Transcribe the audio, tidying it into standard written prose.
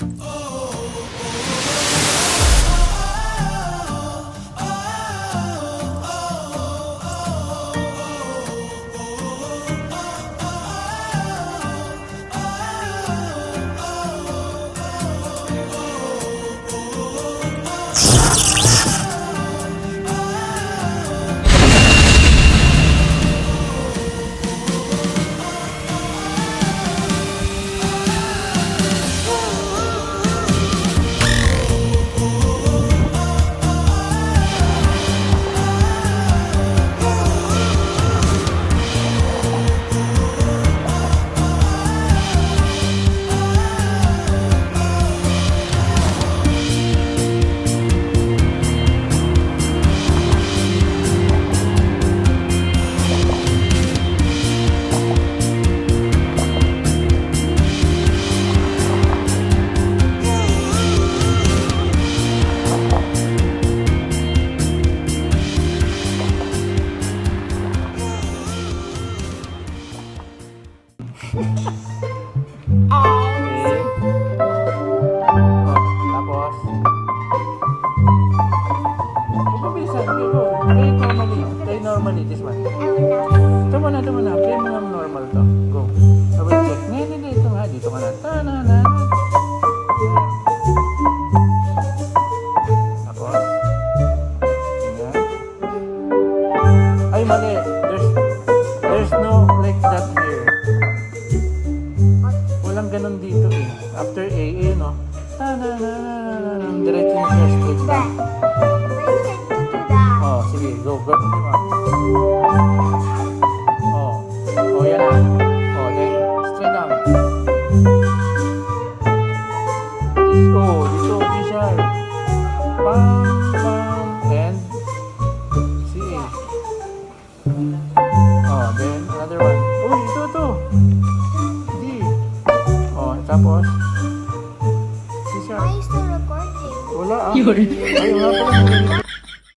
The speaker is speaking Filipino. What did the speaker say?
Tapos, pagpabisan, go. Play normally, this one. Ito muna. Play mo ng normal to. Go. I will check. Hindi. Ito nga. Dito ka na. Ta-na-na. Tapos, ganyan. Ay, mali. There's no like that here. Walang ganun dito eh. After A, no? Ta-na-na-na-na-na. Diretso na siya straight lang. Oh, sige. Go. Oh, yan na. Oh, then, straight down. Dito, official. Pam, and C, A. Oh, then, another one. Uy, ito. D. Oh, tapos, C sharp. Why is the recording? Wala ah. Ayun nga pala.